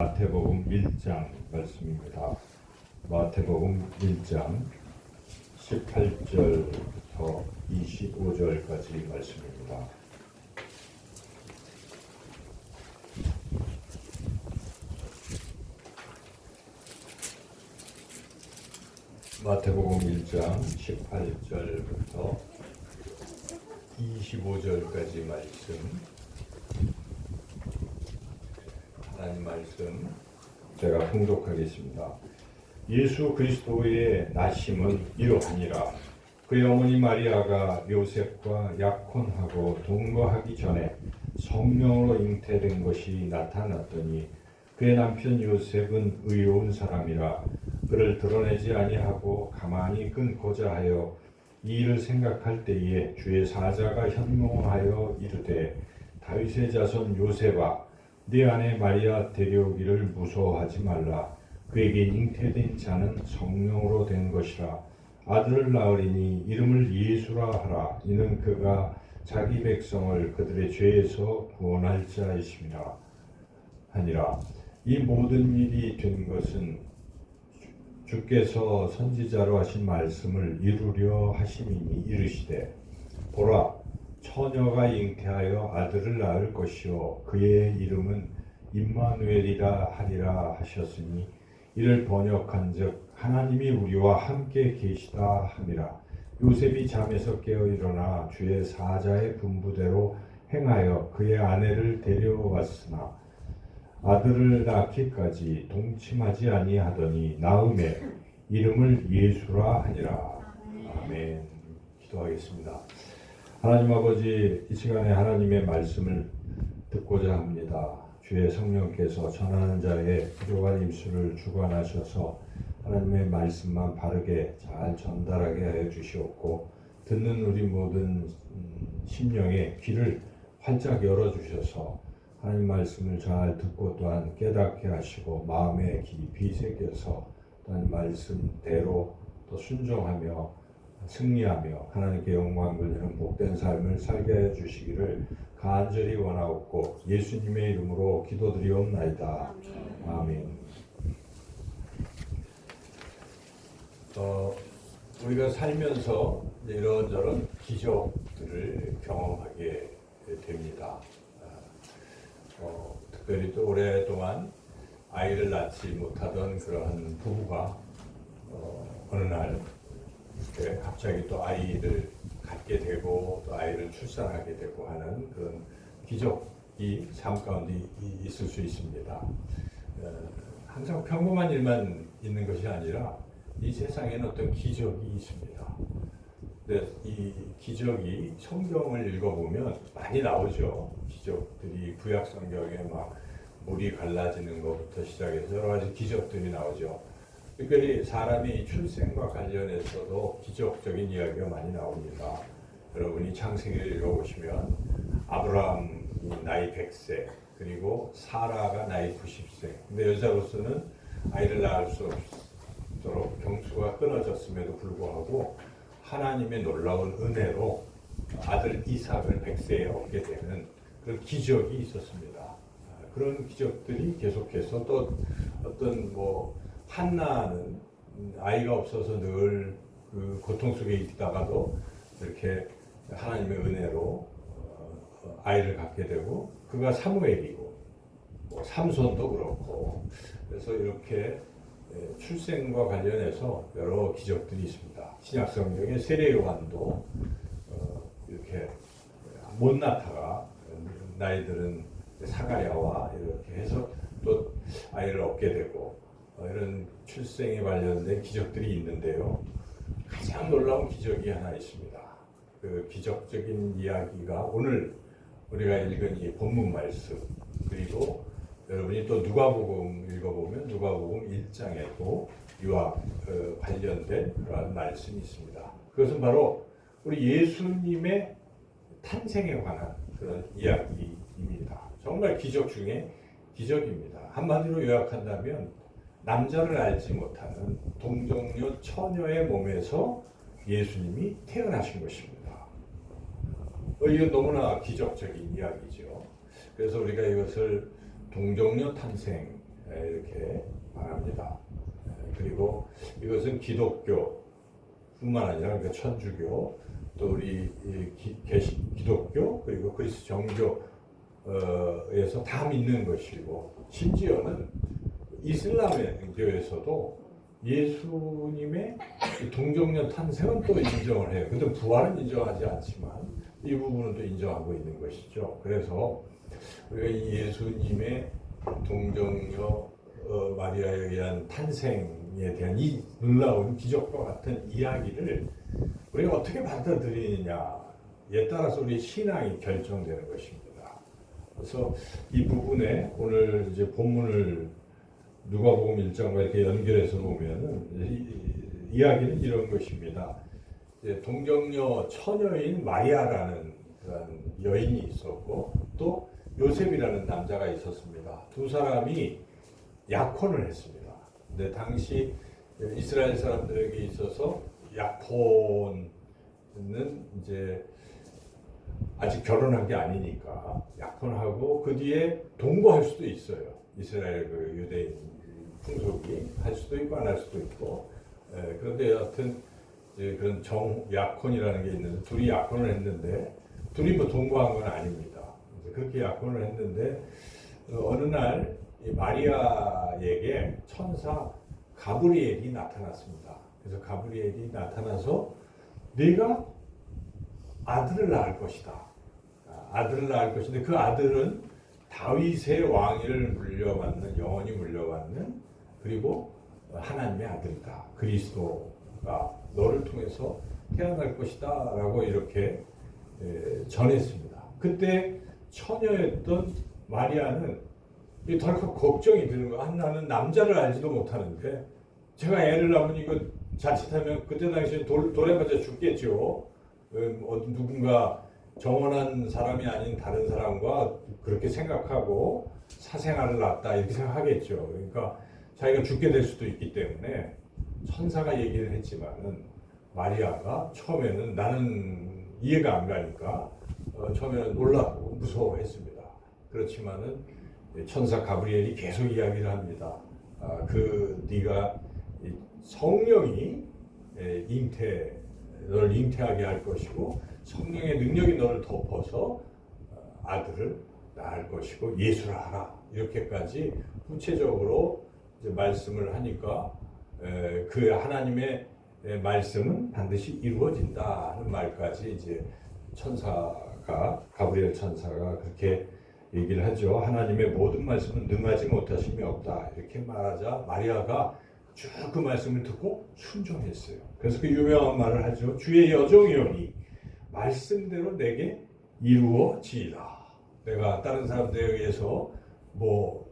마태복음 1장 말씀입니다. 마태복음 1장 18절부터 25절까지 말씀입니다. 마태복음 1장 18절부터 25절까지 말씀, 하나님 말씀 제가 통독하겠습니다. 예수 그리스도의 나심은 이러하니라. 그의 어머니 마리아가 요셉과 약혼하고 동거하기 전에 성령으로 잉태된 것이 나타났더니 그의 남편 요셉은 의로운 사람이라 그를 드러내지 아니하고 가만히 끊고자 하여 이 일을 생각할 때에 주의 사자가 현몽하여 이르되 다윗의 자손 요셉아 네 아내 마리아 데려오기를 무서워하지 말라. 그에게 잉태된 자는 성령으로 된 것이라. 아들을 낳으리니 이름을 예수라 하라. 이는 그가 자기 백성을 그들의 죄에서 구원할 자이심이라 하니라. 이 모든 일이 된 것은 주께서 선지자로 하신 말씀을 이루려 하심이니 이르시되 보라 처녀가 잉태하여 아들을 낳을 것이요 그의 이름은 임마누엘이라 하리라 하셨으니 이를 번역한즉 하나님이 우리와 함께 계시다 함이라. 요셉이 잠에서 깨어 일어나 주의 사자의 분부대로 행하여 그의 아내를 데려왔으나 아들을 낳기까지 동침하지 아니하더니 낳음에 이름을 예수라 하니라. 아멘. 기도하겠습니다. 하나님 아버지, 이 시간에 하나님의 말씀을 듣고자 합니다. 주의 성령께서 전하는 자의 부족한 입술을 주관하셔서 하나님의 말씀만 바르게 잘 전달하게 하여 주시옵고 듣는 우리 모든 심령의 귀를 활짝 열어주셔서 하나님 말씀을 잘 듣고 또한 깨닫게 하시고 마음에 깊이 새겨서 또한 말씀대로 또 순종하며 승리하며 하나님께 영광 돌리는 복된 삶을 살게 해주시기를 간절히 원하옵고 예수님의 이름으로 기도드리옵나이다. 아멘. 우리가 살면서 이런저런 기적들을 경험하게 됩니다. 특별히 또 오랫동안 아이를 낳지 못하던 그러한 부부가 어느 날 갑자기 또 아이를 갖게 되고 또 아이를 출산하게 되고 하는 그런 기적이 삶 가운데 있을 수 있습니다. 항상 평범한 일만 있는 것이 아니라 이 세상에는 어떤 기적이 있습니다. 근데 이 기적이 성경을 읽어보면 많이 나오죠. 기적들이 구약 성경에 막 물이 갈라지는 것부터 시작해서 여러 가지 기적들이 나오죠. 특별히 사람이 출생과 관련해서도 기적적인 이야기가 많이 나옵니다. 여러분이 창세기를 읽어보시면 아브라함이 나이 100세 그리고 사라가 나이 90세 근데 여자로서는 아이를 낳을 수 없도록 경수가 끊어졌음에도 불구하고 하나님의 놀라운 은혜로 아들 이삭을 100세에 얻게 되는 그런 기적이 있었습니다. 그런 기적들이 계속해서 또 어떤 한나는 아이가 없어서 늘 그 고통 속에 있다가도 이렇게 하나님의 은혜로 아이를 갖게 되고 그가 사무엘이고 삼손도 그렇고 그래서 이렇게 출생과 관련해서 여러 기적들이 있습니다. 신약 성경의 세례 요한도 이렇게 못나타가 나이들은 사가랴와 이렇게 해서 또 아이를 얻게 되고 이런 출생에 관련된 기적들이 있는데요. 가장 놀라운 기적이 하나 있습니다. 그 기적적인 이야기가 오늘 우리가 읽은 이 본문 말씀 그리고 여러분이 또 누가복음 읽어보면 누가복음 1장에도 이와 관련된 그러한 말씀이 있습니다. 그것은 바로 우리 예수님의 탄생에 관한 그런 이야기입니다. 정말 기적 중에 기적입니다. 한마디로 요약한다면 남자를 알지 못하는 동정녀 처녀의 몸에서 예수님이 태어나신 것입니다. 이건 너무나 기적적인 이야기죠. 그래서 우리가 이것을 동정녀 탄생 이렇게 말합니다. 그리고 이것은 기독교뿐만 아니라 그러니까 천주교 또 우리 기독교 그리고 그리스 정교에서 다 믿는 것이고 심지어는 이슬람교에서도 예수님의 동정녀 탄생은 또 인정을 해요. 근데 부활은 인정하지 않지만 이 부분은 또 인정하고 있는 것이죠. 그래서 우리가 이 예수님의 동정녀 마리아에 의한 탄생에 대한 이 놀라운 기적과 같은 이야기를 우리가 어떻게 받아들이느냐에 따라서 우리 신앙이 결정되는 것입니다. 그래서 이 부분에 오늘 이제 본문을 누가복음 1장과 이렇게 연결해서 보면은 이야기는 이런 것입니다. 이제 동정녀 처녀인 마리아라는 그런 여인이 있었고 또 요셉이라는 남자가 있었습니다. 두 사람이 약혼을 했습니다. 근데 당시 이스라엘 사람들에게 있어서 약혼은 이제 아직 결혼한 게 아니니까 약혼하고 그 뒤에 동거할 수도 있어요. 이스라엘 그 유대인 풍속이 할 수도 있고 안 할 수도 있고. 그런데 여하튼 그런 약혼이라는 게 있는데 둘이 약혼을 했는데 둘이 뭐 동거한 건 아닙니다. 그렇게 약혼을 했는데 어느 날 이 마리아에게 천사 가브리엘이 나타났습니다. 그래서 가브리엘이 나타나서 네가 아들을 낳을 것이다. 아들을 낳을 것인데 그 아들은 다윗의 왕위를 물려받는 영원히 물려받는 그리고 하나님의 아들이다. 그리스도가 너를 통해서 태어날 것이다 라고 이렇게 전했습니다. 그때 처녀였던 마리아는 덜컥 걱정이 드는 거야. 나는 남자를 알지도 못하는데 제가 애를 낳으면 이거 자칫하면 그때 당시에 돌에 맞아 죽겠죠. 누군가 정원한 사람이 아닌 다른 사람과 그렇게 생각하고 사생아를 낳았다 이렇게 생각하겠죠. 그러니까 자기가 죽게 될 수도 있기 때문에 천사가 얘기를 했지만은 마리아가 처음에는 나는 이해가 안 가니까 처음에는 놀라고 무서워했습니다. 그렇지만은 천사 가브리엘이 계속 이야기를 합니다. 네가 성령이 너를 잉태하게 할 것이고 성령의 능력이 너를 덮어서 아들을 낳을 것이고 예수라 하라 이렇게까지 구체적으로 이제 말씀을 하니까 그 하나님의 말씀은 반드시 이루어진다 하는 말까지 이제 가브리엘 천사가 그렇게 얘기를 하죠. 하나님의 모든 말씀은 능하지 못하심이 없다 이렇게 말하자 마리아가 쭉 그 말씀을 듣고 순종했어요. 그래서 그 유명한 말을 하죠. 주의 여종이오니 말씀대로 내게 이루어지이다. 내가 다른 사람들에 의해서 뭐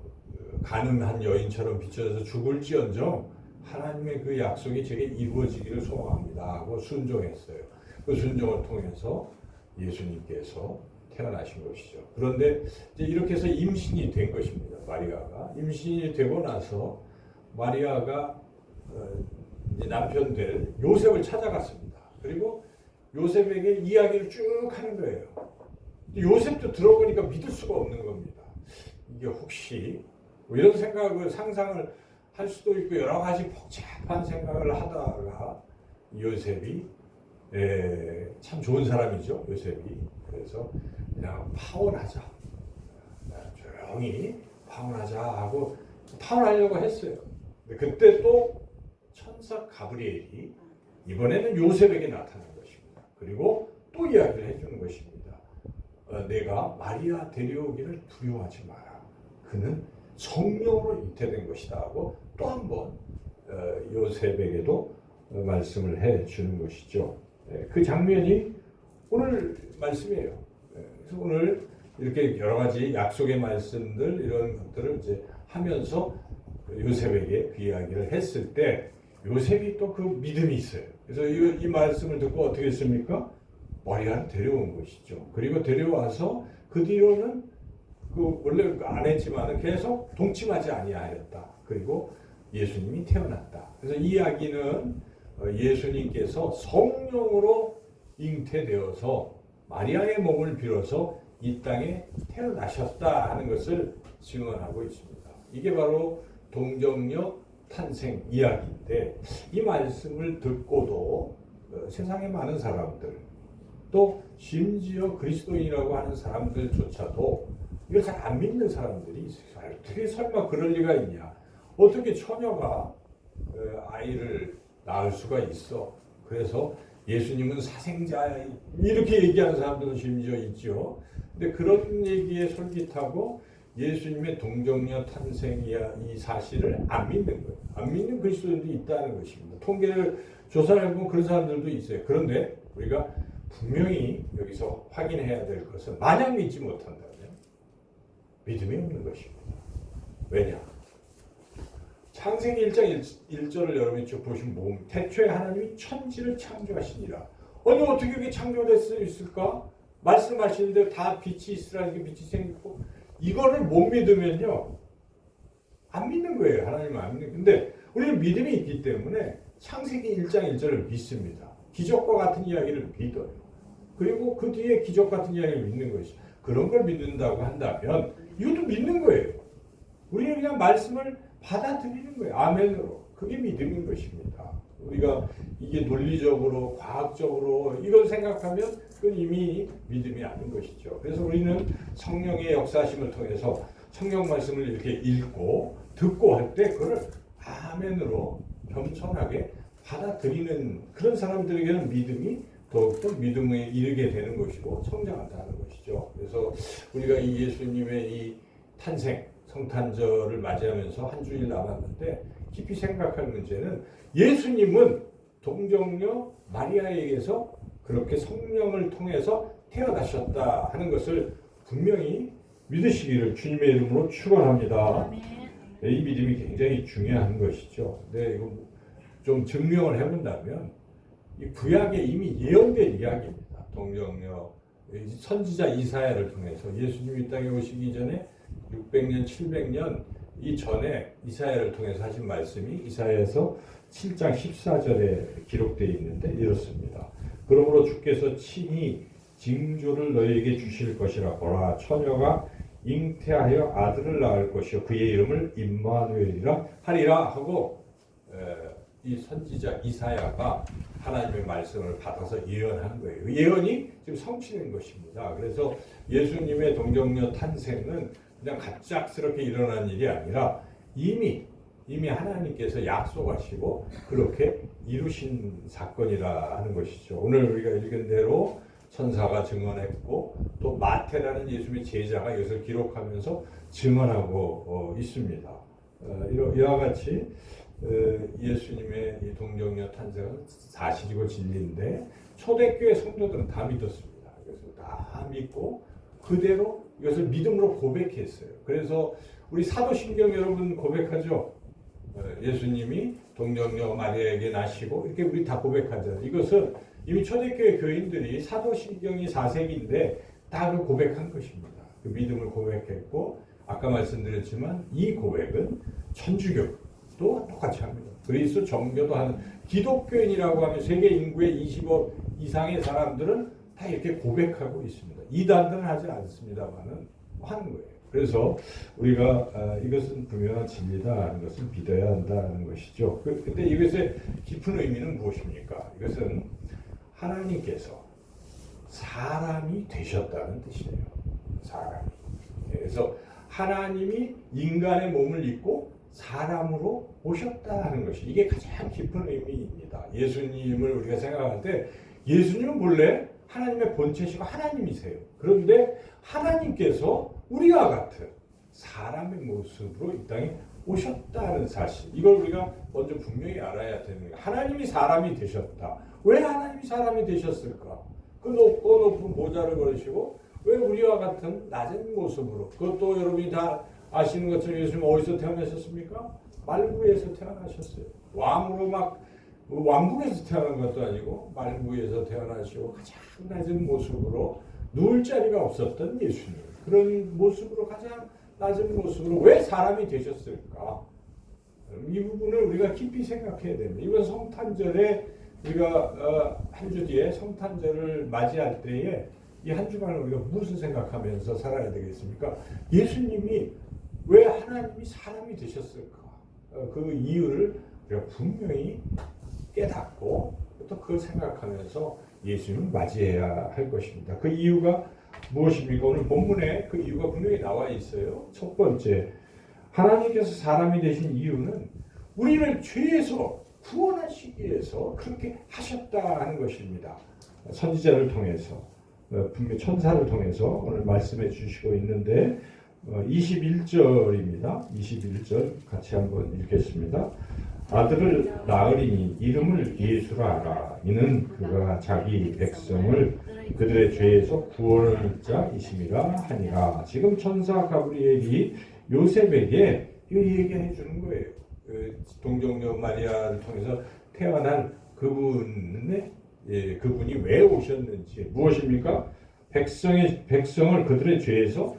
가늠한 여인처럼 비춰져서 죽을지언정 하나님의 그 약속이 제게 이루어지기를 소망합니다 하고 순종했어요. 그 순종을 통해서 예수님께서 태어나신 것이죠. 그런데 이제 이렇게 해서 임신이 된 것입니다. 마리아가 임신이 되고 나서 마리아가 이제 남편 될 요셉을 찾아갔습니다. 그리고 요셉에게 이야기를 쭉 하는 거예요. 요셉도 들어보니까 믿을 수가 없는 겁니다. 이게 혹시 뭐 이런 상상을 할 수도 있고 여러 가지 복잡한 생각을 하다가 요셉이 참 좋은 사람이죠. 요셉이. 그래서 그냥 파혼하자. 조용히 파혼하자 하고 파혼하려고 했어요. 근데 그때 또 천사 가브리엘이 이번에는 요셉에게 나타난 것입니다. 그리고 또 이야기를 해주는 것입니다. 내가 마리아 데려오기를 두려워하지 마라. 그는 성령으로 잉태된 것이다 하고 또 한 번 요셉에게도 말씀을 해주는 것이죠. 그 장면이 오늘 말씀이에요. 그래서 오늘 이렇게 여러 가지 약속의 말씀들 이런 것들을 이제 하면서 요셉에게 그 이야기를 했을 때 요셉이 또 그 믿음이 있어요. 그래서 이 말씀을 듣고 어떻게 했습니까? 마리아를 데려온 것이죠. 그리고 데려와서 그 뒤로는 원래 안 했지만은 계속 동침하지 아니하였다. 그리고 예수님이 태어났다. 그래서 이 이야기는 예수님께서 성령으로 잉태되어서 마리아의 몸을 빌어서 이 땅에 태어나셨다 하는 것을 증언하고 있습니다. 이게 바로 동정녀 탄생 이야기인데 이 말씀을 듣고도 세상의 많은 사람들 또 심지어 그리스도인이라고 하는 사람들조차도 이걸 잘 안 믿는 사람들이 있어요. 어떻게 설마 그럴 리가 있냐? 어떻게 처녀가 아이를 낳을 수가 있어? 그래서 예수님은 사생자 이렇게 얘기하는 사람들도 심지어 있죠. 근데 그런 얘기에 솔깃하고 예수님의 동정녀 탄생이야 이 사실을 안 믿는 거예요. 안 믿는 그리스도인도 있다는 것입니다. 통계를 조사를 해보면 그런 사람들도 있어요. 그런데 우리가 분명히 여기서 확인해야 될 것은 만약 믿지 못한다면 믿음이 없는 것입니다. 왜냐? 창세기 1장 1절을 여러분이 쭉 보시면 태초에 하나님이 천지를 창조하시니라. 아니 어떻게 그게 창조될 수 있을까? 말씀하시는 대로 다 빛이 있으라 이게 빛이 생기고 이거를 못 믿으면요 안 믿는 거예요. 하나님은 안 믿는. 근데 우리는 믿음이 있기 때문에 창세기 1장 1절을 믿습니다. 기적과 같은 이야기를 믿어요. 그리고 그 뒤에 기적 같은 이야기를 믿는 것이 그런 걸 믿는다고 한다면 이것도 믿는 거예요. 우리는 그냥 말씀을 받아들이는 거예요. 아멘으로. 그게 믿음인 것입니다. 우리가 이게 논리적으로 과학적으로 이걸 생각하면 그건 이미 믿음이 아닌 것이죠. 그래서 우리는 성령의 역사심을 통해서 성경 말씀을 이렇게 읽고 듣고 할 때 그걸 아멘으로 겸손하게 받아들이는 그런 사람들에게는 믿음이 더욱더 믿음에 이르게 되는 것이고 성장한다는 것이죠. 그래서 우리가 이 예수님의 이 탄생, 성탄절을 맞이하면서 한 주일 남았는데 깊이 생각할 문제는 예수님은 동정녀 마리아에게서 그렇게 성령을 통해서 태어나셨다 하는 것을 분명히 믿으시기를 주님의 이름으로 축원합니다. 네, 이 믿음이 굉장히 중요한 것이죠. 네, 이거 좀 증명을 해본다면 이 구약에 이미 예언된 이야기입니다. 동정녀 선지자 이사야를 통해서 예수님이 이 땅에 오시기 전에 600년, 700년 이전에 이사야를 통해서 하신 말씀이 이사야에서 7장 14절에 기록되어 있는데 이렇습니다. 그러므로 주께서 친히 징조를 너희에게 주실 것이라. 보라, 처녀가 잉태하여 아들을 낳을 것이요 그의 이름을 임마누엘이라 하리라 하고 이 선지자 이사야가 하나님의 말씀을 받아서 예언한 거예요. 예언이 지금 성취된 것입니다. 그래서 예수님의 동정녀 탄생은 그냥 갑작스럽게 일어난 일이 아니라 이미 하나님께서 약속하시고 그렇게 이루신 사건이라 하는 것이죠. 오늘 우리가 읽은 대로 천사가 증언했고 또 마태라는 예수님의 제자가 이것을 기록하면서 증언하고 있습니다. 이와 같이 예수님의 이 동정녀 탄생은 사실이고 진리인데 초대교회 성도들은 다 믿었습니다. 그래서 다 믿고 그대로 이것을 믿음으로 고백했어요. 그래서 우리 사도신경 여러분 고백하죠. 예수님이 동정녀 마리아에게 나시고 이렇게 우리 다 고백하잖아요. 이것은 이미 초대교회 교인들이 사도신경이 4세기인데 다 그 고백한 것입니다. 그 믿음을 고백했고 아까 말씀드렸지만 이 고백은 천주교도 똑같이 합니다. 그리스도 정교도 하는 기독교인이라고 하면 세계 인구의 20억 이상의 사람들은 다 이렇게 고백하고 있습니다. 이단들은 하지 않습니다만은 하는 거예요. 그래서 우리가 이것은 분명한 진리다 하는 것을 믿어야 한다는 것이죠. 근데 이것의 깊은 의미는 무엇입니까? 이것은 하나님께서 사람이 되셨다는 뜻이에요. 사람이. 그래서 하나님이 인간의 몸을 입고 사람으로 오셨다 하는 것이 이게 가장 깊은 의미입니다. 예수님을 우리가 생각할 때 예수님은 본래 하나님의 본체시고 하나님이세요. 그런데 하나님께서 우리와 같은 사람의 모습으로 이 땅에 오셨다는 사실, 이걸 우리가 먼저 분명히 알아야 되는 거예요. 하나님이 사람이 되셨다. 왜 하나님이 사람이 되셨을까? 그 높고 높은 모자를 걸으시고 왜 우리와 같은 낮은 모습으로, 그것도 여러분이 다 아시는 것처럼 예수님 어디서 태어나셨습니까? 말구에서 태어나셨어요. 왕으로 막 왕궁에서 태어난 것도 아니고 말구에서 태어나시고 가장 낮은 모습으로 누울 자리가 없었던 예수님, 그런 모습으로 가장 낮은 모습으로 왜 사람이 되셨을까? 이 부분을 우리가 깊이 생각해야 됩니다. 이번 성탄절에 우리가 한 주 뒤에 성탄절을 맞이할 때에 이 한 주간을 우리가 무엇을 생각하면서 살아야 되겠습니까? 예수님이 왜 하나님이 사람이 되셨을까? 그 이유를 우리가 분명히 깨닫고 또 그걸 생각하면서 예수님을 맞이해야 할 것입니다. 그 이유가 무엇입니까? 오늘 본문에 그 이유가 분명히 나와 있어요. 첫 번째, 하나님께서 사람이 되신 이유는 우리를 죄에서 구원하시기 위해서 그렇게 하셨다 하는 것입니다. 선지자를 통해서, 분명 천사를 통해서 오늘 말씀해 주시고 있는데 21절입니다. 21절 같이 한번 읽겠습니다. 아들을 낳으리니 이름을 예수라 하라. 이는 그가 자기 백성을 그들의 죄에서 구원할 자이심이라 하니라. 지금 천사 가브리엘이 요셉에게 이 얘기해 주는 거예요. 동정녀 마리아를 통해서 태어난 그분의 그분이 왜 오셨는지, 무엇입니까? 백성을 그들의 죄에서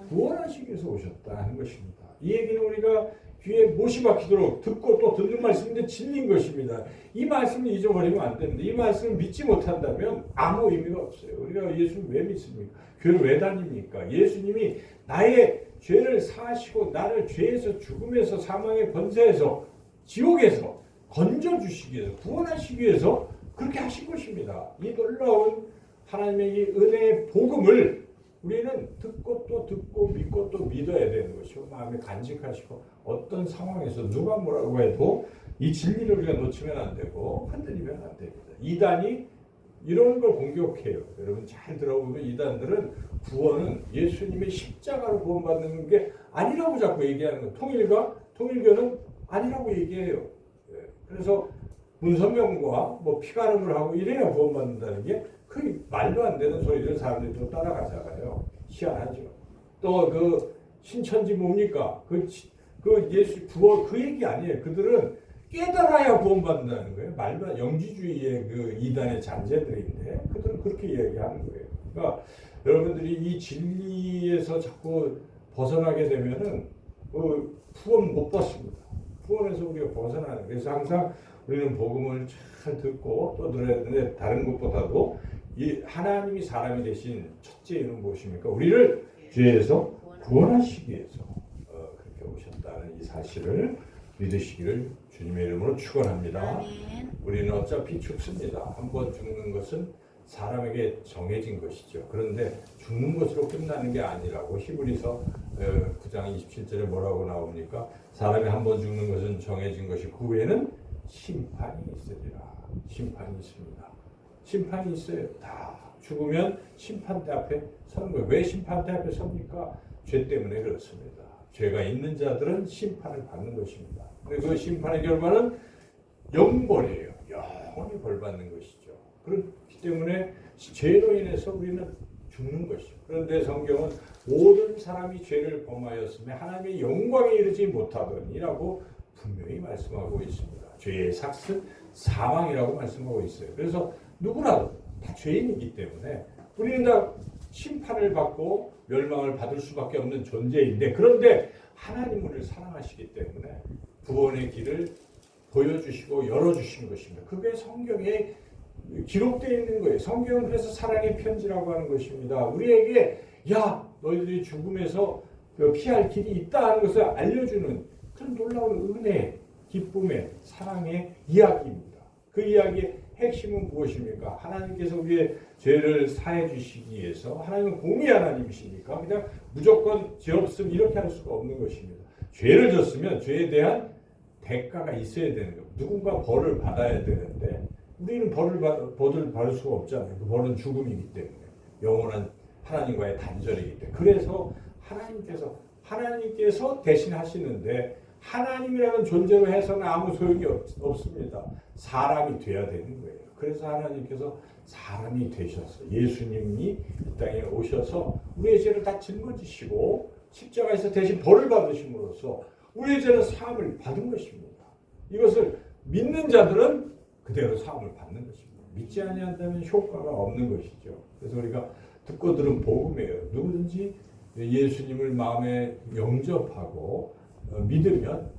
구원하시기 위해서 오셨다 하는 것입니다. 이 얘기는 우리가 귀에 못이 박히도록 듣고 또 듣는 말씀인데 진리인 것입니다. 이 말씀을 잊어버리면 안 됩니다. 이 말씀을 믿지 못한다면 아무 의미가 없어요. 우리가 예수님 왜 믿습니까? 교회를 왜 다닙니까? 예수님이 나의 죄를 사하시고 나를 죄에서 죽음에서 사망의 권세에서 지옥에서 건져주시기 위해서 구원하시기 위해서 그렇게 하신 것입니다. 이 놀라운 하나님의 이 은혜의 복음을 우리는 듣고 또 듣고 믿고 또 믿어야 되는 것이고 마음에 간직하시고 어떤 상황에서 누가 뭐라고 해도 이 진리를 우리가 놓치면 안 되고 흔들리면 안 됩니다. 이단이 이런 걸 공격해요. 여러분 잘 들어보면 이단들은 구원은 예수님의 십자가로 구원받는 게 아니라고 자꾸 얘기하는 거예요. 통일교는 아니라고 얘기해요. 그래서 문선명과 뭐 피가름을 하고 이래야 구원받는다는 게 그 말도 안 되는 소리를 사람들이 또 따라가잖아요. 희한하죠. 또 그 신천지 뭡니까? 그 예수 구원 그 얘기 아니에요. 그들은 깨달아야 구원받는다는 거예요. 말도 영지주의의 그 이단의 잔재들인데 그들은 그렇게 이야기하는 거예요. 그러니까 여러분들이 이 진리에서 자꾸 벗어나게 되면은 구원 못 받습니다. 구원에서 우리가 벗어나는 거예요. 그래서 항상 우리는 복음을 잘 듣고 또 들어야 되는데 다른 것보다도 이 하나님이 사람이 되신 첫째 이유는 무엇입니까? 우리를 죄에서 구원하시기 위해서 그렇게 오셨다는 이 사실을 믿으시기를 주님의 이름으로 축원합니다. 우리는 어차피 죽습니다. 한 번 죽는 것은 사람에게 정해진 것이죠. 그런데 죽는 것으로 끝나는 게 아니라고 히브리서 9장 27절에 뭐라고 나옵니까? 사람이 한 번 죽는 것은 정해진 것이 그 후에는 심판이 있으리라. 심판이 있습니다. 심판이 있어요. 다 죽으면 심판대 앞에 서는 거예요. 왜 심판대 앞에 섭니까? 죄 때문에 그렇습니다. 죄가 있는 자들은 심판을 받는 것입니다. 근데 그 심판의 결과는 영벌이에요. 영원히 벌 받는 것이죠. 그렇기 때문에 죄로 인해서 우리는 죽는 것이죠. 그런데 성경은 모든 사람이 죄를 범하였으며 하나님의 영광에 이르지 못하더니라고 분명히 말씀하고 있습니다. 죄의 삭은 사망이라고 말씀하고 있어요. 그래서 누구라도 다 죄인이기 때문에 우리는 다 심판을 받고 멸망을 받을 수밖에 없는 존재인데, 그런데 하나님 우리를 사랑하시기 때문에 구원의 길을 보여주시고 열어주신 것입니다. 그게 성경에 기록되어 있는 거예요. 성경은 그래서 사랑의 편지라고 하는 것입니다. 우리에게 너희들이 죽음에서 피할 길이 있다 하는 것을 알려주는 그런 놀라운 은혜, 기쁨의, 사랑의 이야기입니다. 그 이야기의 핵심은 무엇입니까? 하나님께서 우리의 죄를 사해 주시기 위해서, 하나님은 공의 하나님이시니까 그냥 무조건 죄 없음 이렇게 할 수가 없는 것입니다. 죄를 졌으면 죄에 대한 대가가 있어야 되는 거예요. 누군가 벌을 받아야 되는데 우리는 벌을 받을 수가 없잖아요. 그 벌은 죽음이기 때문에, 영원한 하나님과의 단절이기 때문에. 그래서 하나님께서 대신 하시는데, 하나님이라는 존재로 해서는 아무 소용이 없습니다. 사람이 돼야 되는 거예요. 그래서 하나님께서 사람이 되셔서 예수님이 이 땅에 오셔서 우리의 죄를 다 짊어지시고 십자가에서 대신 벌을 받으심으로써 우리의 죄는 사함을 받은 것입니다. 이것을 믿는 자들은 그대로 사함을 받는 것입니다. 믿지 아니한다면 효과가 없는 것이죠. 그래서 우리가 듣고 들은 복음이에요. 누구든지 예수님을 마음에 영접하고 믿으면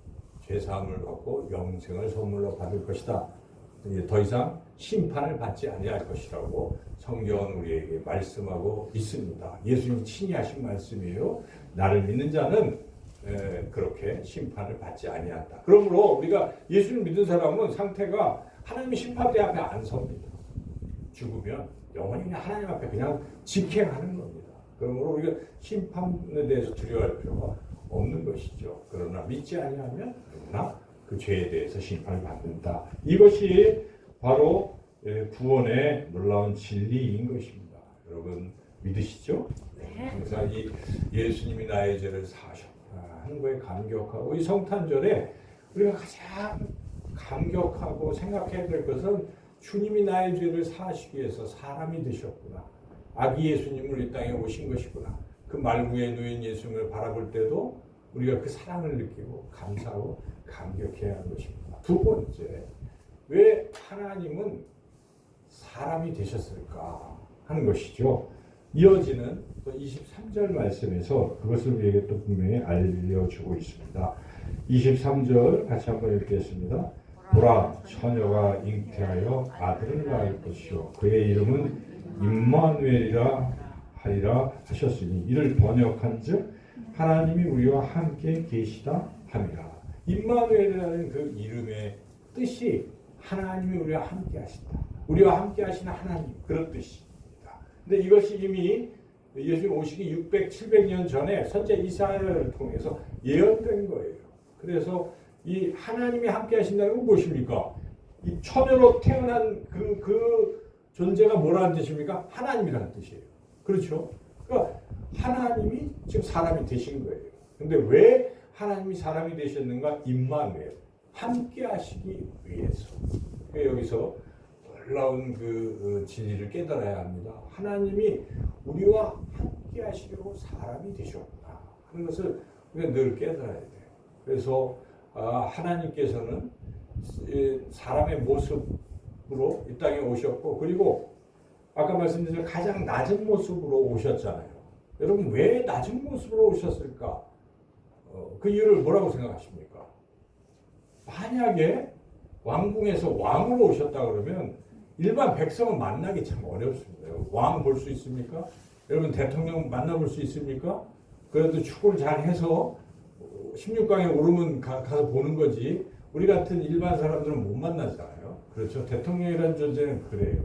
죄사함을 받고 영생을 선물로 받을 것이다. 더 이상 심판을 받지 아니할 것이라고 성경은 우리에게 말씀하고 있습니다. 예수님이 친히 하신 말씀이에요. 나를 믿는 자는 그렇게 심판을 받지 아니한다. 그러므로 우리가 예수를 믿는 사람은 상태가 하나님의 심판대 앞에 안 섭니다. 죽으면 영원히 그냥 하나님 앞에 그냥 직행하는 겁니다. 그러므로 우리가 심판에 대해서 두려워할 필요가 없는 것이죠. 그러나 믿지 아니하면 누구나 그 죄에 대해서 심판을 받는다. 이것이 바로 구원의 놀라운 진리인 것입니다. 여러분 믿으시죠? 항상 이 예수님이 나의 죄를 사하셨다 하는 거에 감격하고, 이 성탄절에 우리가 가장 감격하고 생각해야 될 것은 주님이 나의 죄를 사하시기 위해서 사람이 되셨구나. 아기 예수님을 이 땅에 오신 것이구나. 그 말구에 놓인 예수님을 바라볼 때도 우리가 그 사랑을 느끼고 감사하고 감격해야 하는 것입니다. 두 번째, 왜 하나님은 사람이 되셨을까 하는 것이죠. 이어지는 또 23절 말씀에서 그것을 우리에게 또 분명히 알려주고 있습니다. 23절 같이 한번 읽겠습니다. 보라, 처녀가 잉태하여 아들을 낳을 것이요 그의 이름은 임마누엘이라 하리라 하셨으니, 이를 번역한즉 하나님이 우리와 함께 계시다 함이라. 임마누엘이라는 그 이름의 뜻이 하나님이 우리와 함께 하신다, 우리와 함께 하시는 하나님, 그런 뜻입니다. 근데 이것이 이미 예수님 오시기 600, 700년 전에 선지자 이사야를 통해서 예언된 거예요. 그래서 이 하나님이 함께 하신다는 건 무엇입니까? 이 처녀로 태어난 그 존재가 뭐라는 뜻입니까? 하나님이라는 뜻이에요. 그렇죠? 그러니까 하나님이 지금 사람이 되신 거예요. 근데 왜 하나님이 사람이 되셨는가? 임마누엘, 함께 하시기 위해서. 여기서 놀라운 그 진리를 깨달아야 합니다. 하나님이 우리와 함께 하시려고 사람이 되셨구나 하는 것을 우리가 늘 깨달아야 돼요. 그래서 하나님께서는 사람의 모습으로 이 땅에 오셨고, 그리고 아까 말씀드린 가장 낮은 모습으로 오셨잖아요. 여러분 왜 낮은 모습으로 오셨을까? 그 이유를 뭐라고 생각하십니까? 만약에 왕궁에서 왕으로 오셨다 그러면 일반 백성은 만나기 참 어렵습니다. 왕 볼 수 있습니까? 여러분 대통령 만나볼 수 있습니까? 그래도 축구를 잘 해서 16강에 오르면 가서 보는 거지, 우리 같은 일반 사람들은 못 만나잖아요. 그렇죠? 대통령이라는 존재는 그래요.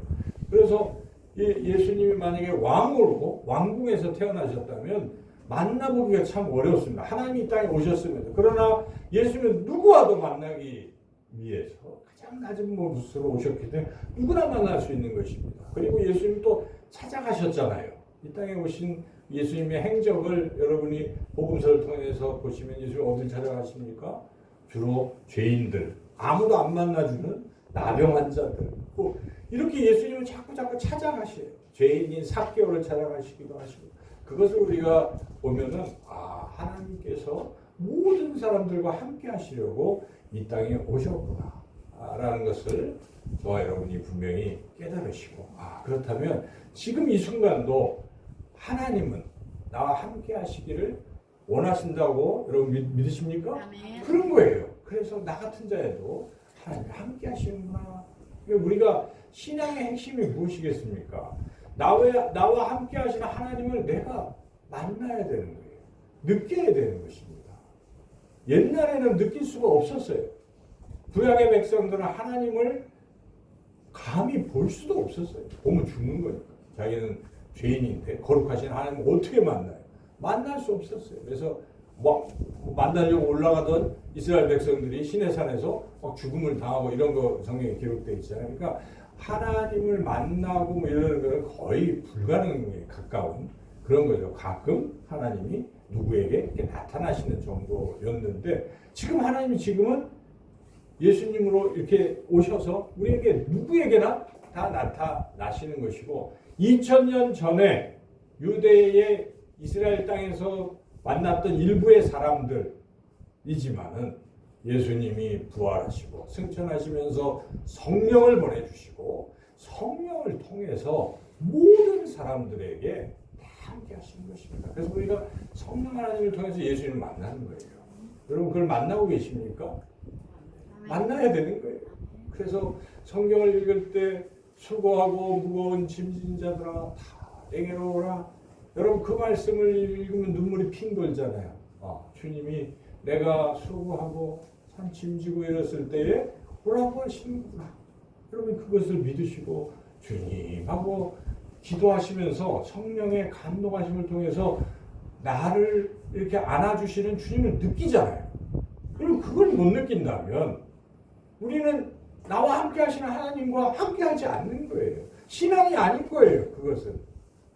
그래서 예수님이 만약에 왕으로 왕궁에서 태어나셨다면 만나보기가 참 어렵습니다. 하나님이 이 땅에 오셨습니다. 그러나 예수님은 누구와도 만나기 위해서 가장 낮은 모습으로 오셨기 때문에 누구나 만날 수 있는 것입니다. 그리고 예수님 또 찾아가셨잖아요. 이 땅에 오신 예수님의 행적을 여러분이 복음서를 통해서 보시면 예수님 어딜 찾아가십니까? 주로 죄인들, 아무도 안 만나주는 나병 환자들, 이렇게 예수님은 자꾸 찾아가셔요. 죄인인 삭개오를 찾아가시기도 하시고. 그것을 우리가 보면은 하나님께서 모든 사람들과 함께 하시려고 이 땅에 오셨구나 라는 것을 저와 여러분이 분명히 깨달으시고, 그렇다면 지금 이 순간도 하나님은 나와 함께 하시기를 원하신다고 여러분 믿으십니까? 아멘. 그런 거예요. 그래서 나 같은 자에도 하나님이 함께 하시는구나. 우리가 신앙의 핵심이 무엇이겠습니까? 나와 함께 하시는 하나님을 내가 만나야 되는 거예요. 느껴야 되는 것입니다. 옛날에는 느낄 수가 없었어요. 구약의 백성들은 하나님을 감히 볼 수도 없었어요. 보면 죽는 거니까. 자기는 죄인인데 거룩하신 하나님을 어떻게 만나요? 만날 수 없었어요. 그래서 만나려고 올라가던 이스라엘 백성들이 시내산에서 죽음을 당하고 이런 거 성경에 기록되어 있잖아요. 그러니까 하나님을 만나고 이러는 건 거의 불가능에 가까운 그런 거죠. 가끔 하나님이 누구에게 이렇게 나타나시는 정도였는데, 지금 하나님이 지금은 예수님으로 이렇게 오셔서 우리에게 누구에게나 다 나타나시는 것이고, 2000년 전에 유대의 이스라엘 땅에서 만났던 일부의 사람들이지만은 예수님이 부활하시고 승천하시면서 성령을 보내주시고 성령을 통해서 모든 사람들에게 다 함께 하시는 것입니다. 그래서 우리가 성령 하나님을 통해서 예수님을 만나는 거예요. 여러분 그걸 만나고 계십니까? 만나야 되는 거예요. 그래서 성경을 읽을 때 수고하고 무거운 짐진 자들아 다 내게로 오라. 여러분 그 말씀을 읽으면 눈물이 핑 돌잖아요. 주님이 내가 수고하고 산 짐지고 이랬을 때에 오라고 하시는구나. 여러분 그것을 믿으시고 주님하고 기도하시면서 성령의 감동하심을 통해서 나를 이렇게 안아주시는 주님을 느끼잖아요. 그럼 그걸 못 느낀다면 우리는 나와 함께 하시는 하나님과 함께 하지 않는 거예요. 신앙이 아닌 거예요. 그것은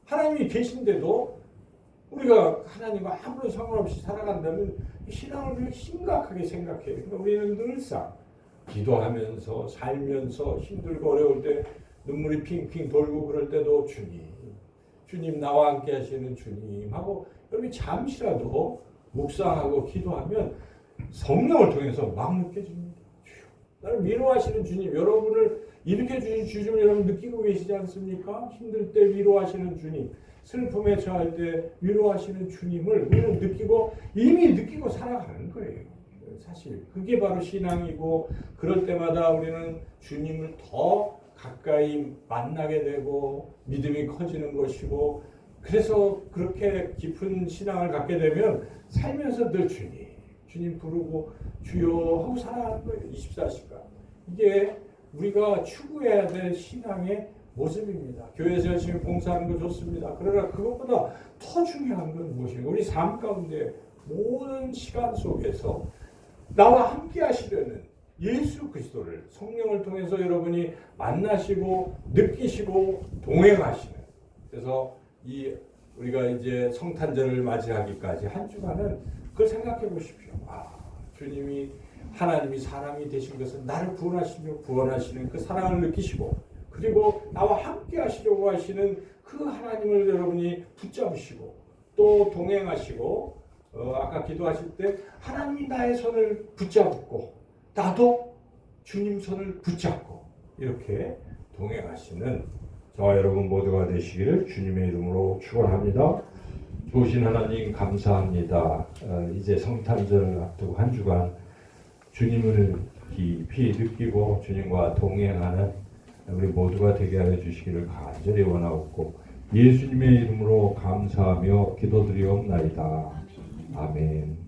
하나님이 계신데도 우리가 하나님과 아무런 상관없이 살아간다면 신앙을 그냥 심각하게 생각해요. 그러니까 우리는 늘상 기도하면서 살면서 힘들고 어려울 때 눈물이 핑핑 돌고 그럴 때도 주님 나와 함께 하시는 주님 하고 여러분이 잠시라도 묵상하고 기도하면 성령을 통해서 막 느껴집니다. 나를 위로하시는 주님, 여러분을 일으켜 주신 주님을 여러분 느끼고 계시지 않습니까? 힘들 때 위로하시는 주님, 슬픔에 처할 때 위로하시는 주님을 우리는 이미 느끼고 살아가는 거예요. 사실 그게 바로 신앙이고, 그럴 때마다 우리는 주님을 더 가까이 만나게 되고 믿음이 커지는 것이고, 그래서 그렇게 깊은 신앙을 갖게 되면 살면서 늘 주님 부르고 주여 하고 살아가는 거예요. 24시간. 이게 우리가 추구해야 될 신앙의 모습입니다. 교회에서 열심히 봉사하는 거 좋습니다. 그러나 그것보다 더 중요한 건 무엇인가? 우리 삶 가운데 모든 시간 속에서 나와 함께 하시려는 예수 그리스도를 성령을 통해서 여러분이 만나시고 느끼시고 동행하시는, 그래서 우리가 이제 성탄절을 맞이하기까지 한 주간은 그걸 생각해 보십시오. 주님이 하나님이 사람이 되신 것은 나를 구원하시는 그 사랑을 느끼시고, 그리고 나와 함께 하시려고 하시는 그 하나님을 여러분이 붙잡으시고 또 동행하시고, 아까 기도하실 때 하나님이 나의 손을 붙잡고 나도 주님 손을 붙잡고 이렇게 동행하시는 저와 여러분 모두가 되시기를 주님의 이름으로 축원합니다. 좋으신 하나님 감사합니다. 이제 성탄절을 앞두고 한 주간 주님을 깊이 느끼고 주님과 동행하는 우리 모두가 되게 하여 주시기를 간절히 원하옵고 예수님의 이름으로 감사하며 기도드리옵나이다. 아멘.